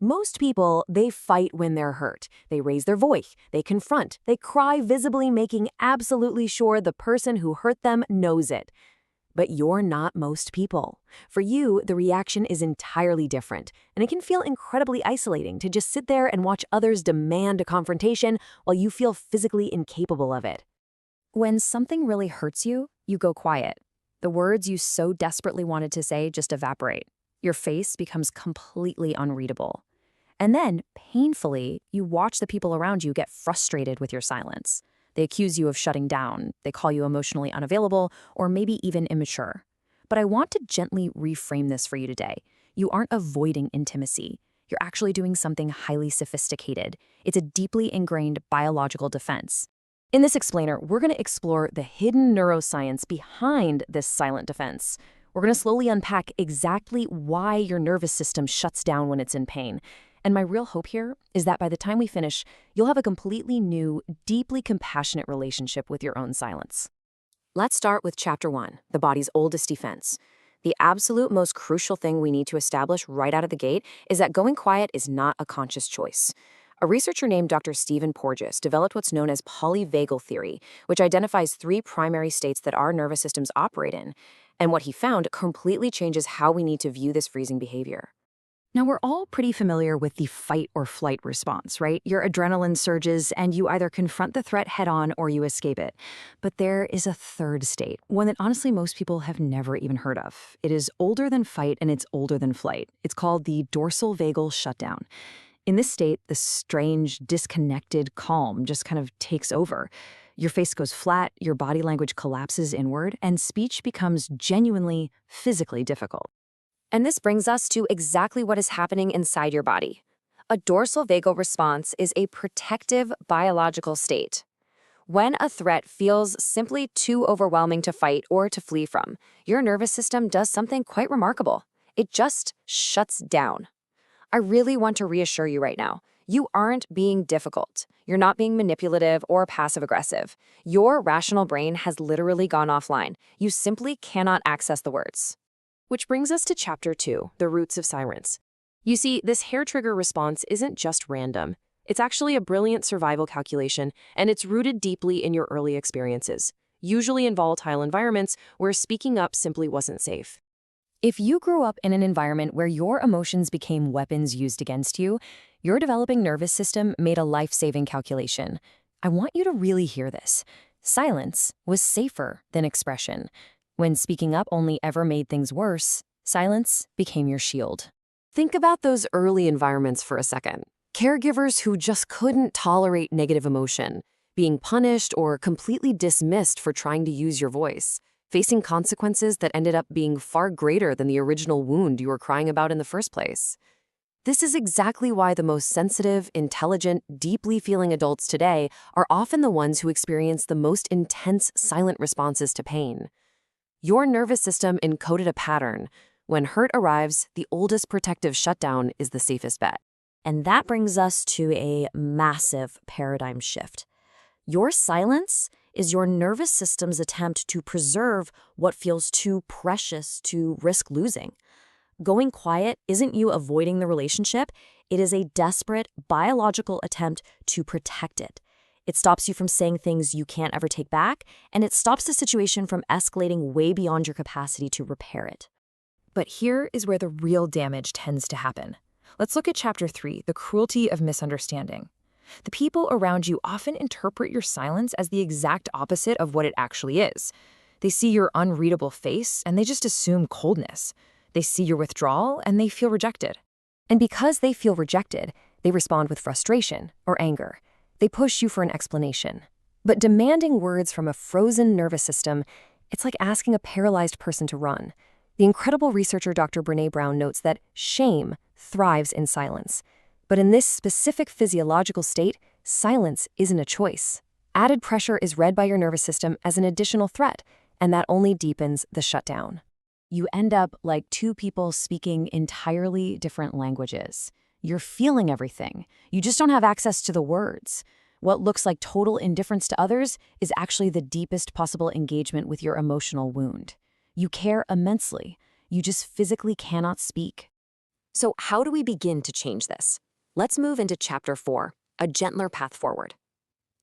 Most people, they fight when they're hurt. They raise their voice, they confront, they cry visibly, making absolutely sure the person who hurt them knows it. But you're not most people. For you, the reaction is entirely different, and it can feel incredibly isolating to just sit there and watch others demand a confrontation while you feel physically incapable of it. When something really hurts you, you go quiet. The words you so desperately wanted to say just evaporate. Your face becomes completely unreadable. And then, painfully, you watch the people around you get frustrated with your silence. They accuse you of shutting down, they call you emotionally unavailable, or maybe even immature. But I want to gently reframe this for you today. You aren't avoiding intimacy. You're actually doing something highly sophisticated. It's a deeply ingrained biological defense. In this explainer, we're going to explore the hidden neuroscience behind this silent defense. We're going to slowly unpack exactly why your nervous system shuts down when it's in pain. And my real hope here is that by the time we finish, you'll have a completely new, deeply compassionate relationship with your own silence. Let's start with Chapter 1, the body's oldest defense. The absolute most crucial thing we need to establish right out of the gate is that going quiet is not a conscious choice. A researcher named Dr. Stephen Porges developed what's known as Polyvagal theory, which identifies 3 primary states that our nervous systems operate in. And what he found completely changes how we need to view this freezing behavior. Now, we're all pretty familiar with the fight or flight response, right? Your adrenaline surges and you either confront the threat head-on or you escape it. But there is a third state, one that honestly most people have never even heard of. It is older than fight and it's older than flight. It's called the dorsal vagal shutdown. In this state, the strange, disconnected calm just kind of takes over. Your face goes flat, your body language collapses inward, and speech becomes genuinely, physically difficult. And this brings us to exactly what is happening inside your body. A dorsal vagal response is a protective biological state. When a threat feels simply too overwhelming to fight or to flee from, your nervous system does something quite remarkable. It just shuts down. I really want to reassure you right now. You aren't being difficult. You're not being manipulative or passive-aggressive. Your rational brain has literally gone offline. You simply cannot access the words. Which brings us to Chapter 2, the roots of silence. You see, this hair trigger response isn't just random. It's actually a brilliant survival calculation, and it's rooted deeply in your early experiences, usually in volatile environments where speaking up simply wasn't safe. If you grew up in an environment where your emotions became weapons used against you, your developing nervous system made a life-saving calculation. I want you to really hear this. Silence was safer than expression. When speaking up only ever made things worse, silence became your shield. Think about those early environments for a second. Caregivers who just couldn't tolerate negative emotion, being punished or completely dismissed for trying to use your voice, facing consequences that ended up being far greater than the original wound you were crying about in the first place. This is exactly why the most sensitive, intelligent, deeply feeling adults today are often the ones who experience the most intense silent responses to pain. Your nervous system encoded a pattern. When hurt arrives, the oldest protective shutdown is the safest bet. And that brings us to a massive paradigm shift. Your silence is your nervous system's attempt to preserve what feels too precious to risk losing. Going quiet isn't you avoiding the relationship, it is a desperate biological attempt to protect it. It stops you from saying things you can't ever take back, and it stops the situation from escalating way beyond your capacity to repair it. But here is where the real damage tends to happen. Let's look at Chapter 3, the cruelty of misunderstanding. The people around you often interpret your silence as the exact opposite of what it actually is. They see your unreadable face, and they just assume coldness. They see your withdrawal, and they feel rejected. And because they feel rejected, they respond with frustration or anger. They push you for an explanation. But demanding words from a frozen nervous system, it's like asking a paralyzed person to run. The incredible researcher Dr. Brené Brown notes that shame thrives in silence. But in this specific physiological state, silence isn't a choice. Added pressure is read by your nervous system as an additional threat, and that only deepens the shutdown. You end up like two people speaking entirely different languages. You're feeling everything. You just don't have access to the words. What looks like total indifference to others is actually the deepest possible engagement with your emotional wound. You care immensely. You just physically cannot speak. So how do we begin to change this? Let's move into Chapter 4, a gentler path forward.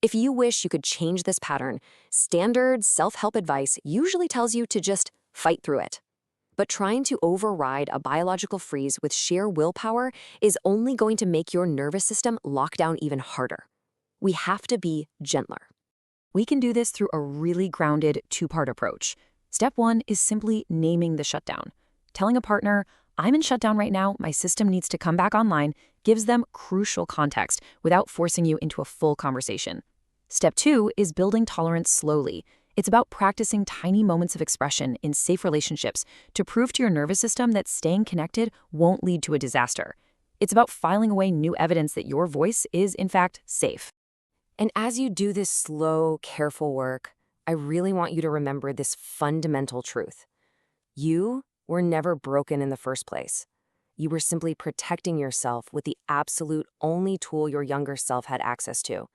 If you wish you could change this pattern, standard self-help advice usually tells you to just fight through it. But trying to override a biological freeze with sheer willpower is only going to make your nervous system lock down even harder. We have to be gentler. We can do this through a really grounded two-part approach. Step 1 is simply naming the shutdown. Telling a partner, I'm in shutdown right now, my system needs to come back online, gives them crucial context without forcing you into a full conversation. Step 2 is building tolerance slowly. It's about practicing tiny moments of expression in safe relationships to prove to your nervous system that staying connected won't lead to a disaster. It's about filing away new evidence that your voice is, in fact, safe. And as you do this slow, careful work, I really want you to remember this fundamental truth. You were never broken in the first place. You were simply protecting yourself with the absolute only tool your younger self had access to.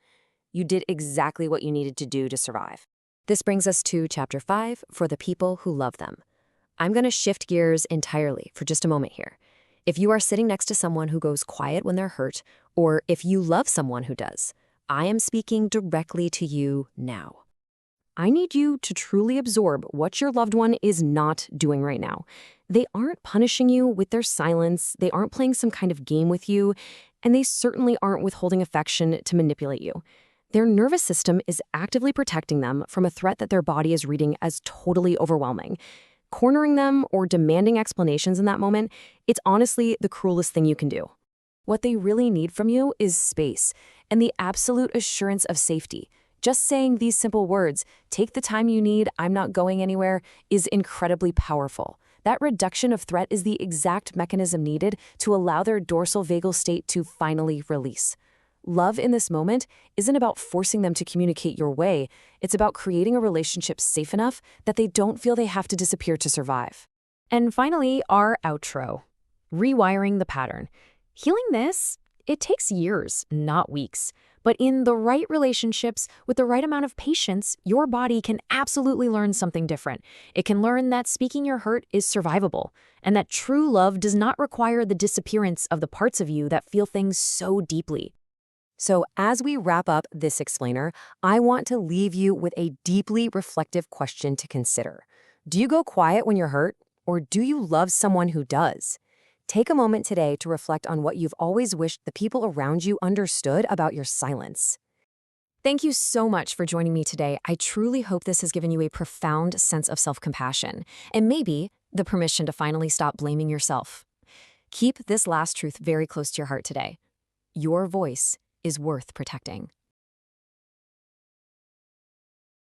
You did exactly what you needed to do to survive. This brings us to Chapter 5, for the people who love them. I'm going to shift gears entirely for just a moment here. If you are sitting next to someone who goes quiet when they're hurt, or if you love someone who does, I am speaking directly to you now. I need you to truly absorb what your loved one is not doing right now. They aren't punishing you with their silence, they aren't playing some kind of game with you, and they certainly aren't withholding affection to manipulate you. Their nervous system is actively protecting them from a threat that their body is reading as totally overwhelming. Cornering them or demanding explanations in that moment, it's honestly the cruelest thing you can do. What they really need from you is space and the absolute assurance of safety. Just saying these simple words, take the time you need, I'm not going anywhere, is incredibly powerful. That reduction of threat is the exact mechanism needed to allow their dorsal vagal state to finally release. Love in this moment isn't about forcing them to communicate your way. It's about creating a relationship safe enough that they don't feel they have to disappear to survive. And finally, our outro. Rewiring the pattern. Healing this, it takes years, not weeks. But in the right relationships, with the right amount of patience, your body can absolutely learn something different. It can learn that speaking your hurt is survivable, and that true love does not require the disappearance of the parts of you that feel things so deeply. So as we wrap up this explainer, I want to leave you with a deeply reflective question to consider. Do you go quiet when you're hurt, or do you love someone who does? Take a moment today to reflect on what you've always wished the people around you understood about your silence. Thank you so much for joining me today. I truly hope this has given you a profound sense of self-compassion, and maybe the permission to finally stop blaming yourself. Keep this last truth very close to your heart today. Your voice is worth protecting.